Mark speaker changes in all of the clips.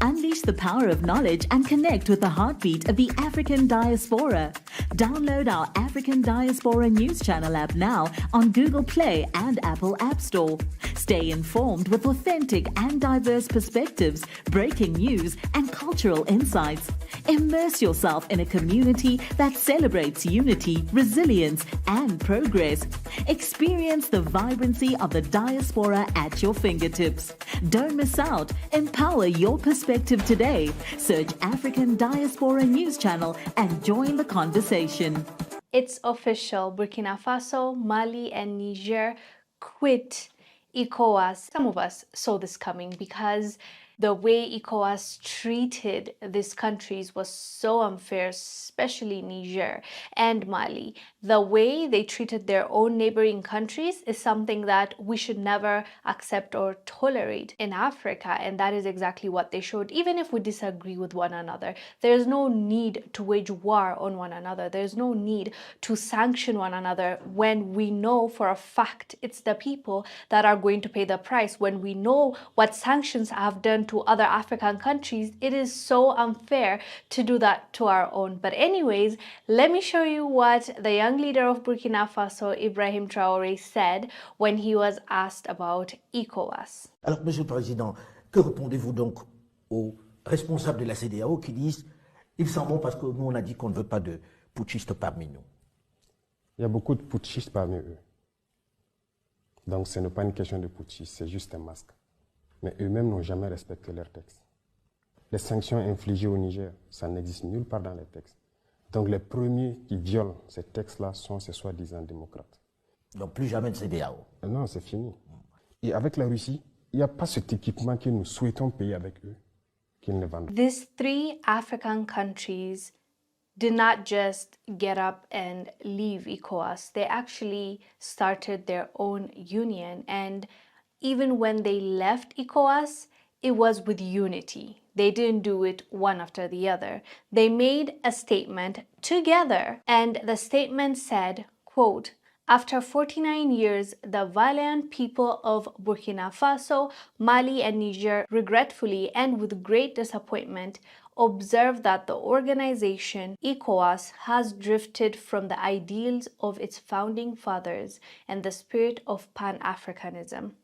Speaker 1: Unleash the power of knowledge and connect with the heartbeat of the African diaspora. Download our African Diaspora News Channel app now on Google Play and Apple App Store. Stay informed with authentic and diverse perspectives, breaking news, and cultural insights. Immerse yourself in a community that celebrates unity, resilience, and progress. Experience the vibrancy of the diaspora at your fingertips. Don't miss out. Empower your perspective today. Search African Diaspora News Channel and join the conversation.
Speaker 2: It's official. Burkina Faso, Mali, and Niger quit ECOWAS. Some of us saw this coming because the way ECOWAS treated these countries was so unfair, especially Niger and Mali. The way they treated their own neighboring countries is something that we should never accept or tolerate in Africa, and that is exactly what they showed. Even if we disagree with one another, there's no need to wage war on one another. There's no need to sanction one another when we know for a fact it's the people that are going to pay the price. When we know what sanctions have done to other African countries, it is so unfair to do that to our own. But anyways, let me show you what the young leader of Burkina Faso, Ibrahim Traoré, said when he was asked about ECOWAS.
Speaker 3: Alors, Monsieur le Président, que répondez-vous donc aux responsables de la CEDEAO qui disent ils s'en vont parce que nous on a dit qu'on ne veut pas de putschistes parmi nous?
Speaker 4: Il y a beaucoup de putschistes parmi eux. Donc ce n'est pas une question de putschistes, c'est juste un masque. Mais eux-mêmes n'ont jamais respecté leurs textes. Les sanctions infligées au Niger, ça n'existe nulle part dans les textes. Donc les premiers qui violent ces textes-là sont ces soi-disant démocrates.
Speaker 3: Donc plus jamais de CEDEAO?
Speaker 4: Non, c'est fini. Et avec la Russie, il n'y a pas cet équipement que nous souhaitons payer avec eux qu'ils ne vendent.
Speaker 2: These three African countries did not just get up and leave ECOWAS. They actually started their own union, and even when they left ECOWAS, it was with unity. They didn't do it one after the other. They made a statement together, and the statement said, quote, "After 49 years, the valiant people of Burkina Faso, Mali, and Niger regretfully and with great disappointment observe that the organization, ECOWAS, has drifted from the ideals of its founding fathers and the spirit of Pan-Africanism.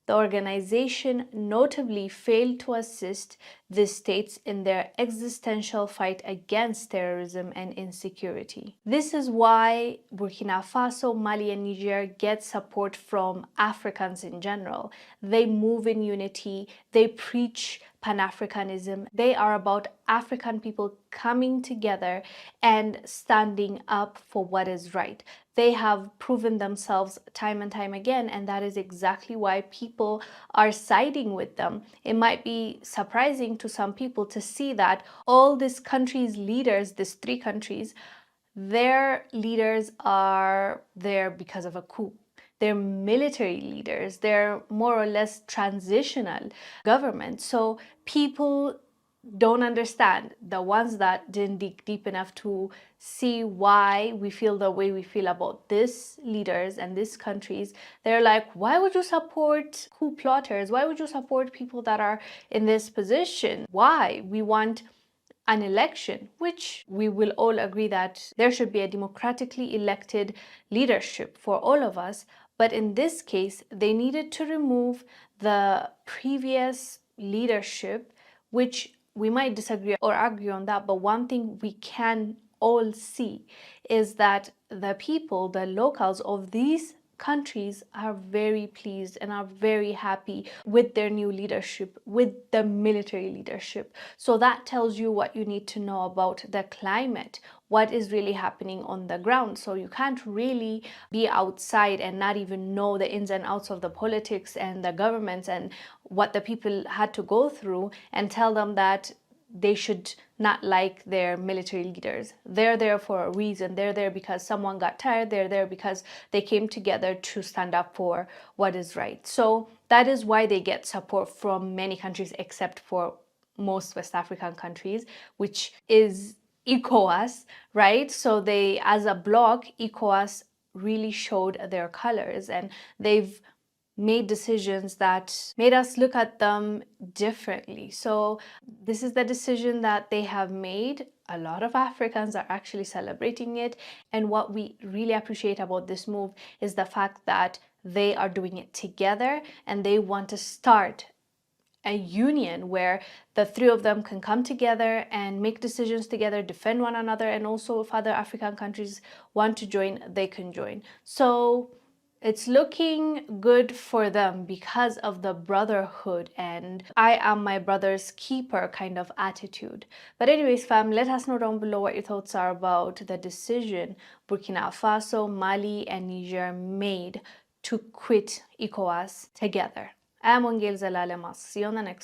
Speaker 2: The organization notably failed to assist the states in their existential fight against terrorism and insecurity." This is why Burkina Faso, Mali, and Niger get support from Africans in general. They move in unity, they preach Pan-Africanism. They are about African people coming together and standing up for what is right. They have proven themselves time and time again, and that is exactly why people are siding with them. It might be surprising to some people to see that all these countries' leaders, these three countries, their leaders are there because of a coup. They're military leaders. They're more or less transitional government. So people don't understand, the ones that didn't dig deep enough to see why we feel the way we feel about these leaders and these countries. They're like, why would you support coup plotters? Why would you support people that are in this position? Why? We want an election, which we will all agree that there should be a democratically elected leadership for all of us. But in this case, they needed to remove the previous leadership, which we might disagree or argue on that, but one thing we can all see is that the people, the locals of these countries are very pleased and are very happy with their new leadership, with the military leadership. So that tells you what you need to know about the climate, what is really happening on the ground. So you can't really be outside and not even know the ins and outs of the politics and the governments and what the people had to go through and tell them that they should not like their military leaders. They're there for a reason. They're there because someone got tired. They're there because they came together to stand up for what is right. So that is why they get support from many countries except for most West African countries, which is ECOWAS, right? So they, as a bloc, ECOWAS really showed their colors, and they've made decisions that made us look at them differently. So this is the decision that they have made. A lot of Africans are actually celebrating it. And what we really appreciate about this move is the fact that they are doing it together and they want to start a union where the three of them can come together and make decisions together, defend one another, and also if other African countries want to join, they can join. So it's looking good for them because of the brotherhood and I am my brother's keeper kind of attitude. But anyways, fam, let us know down below what your thoughts are about the decision Burkina Faso, Mali, and Niger made to quit ECOWAS together. I am Wongel Zelalem. See you on the next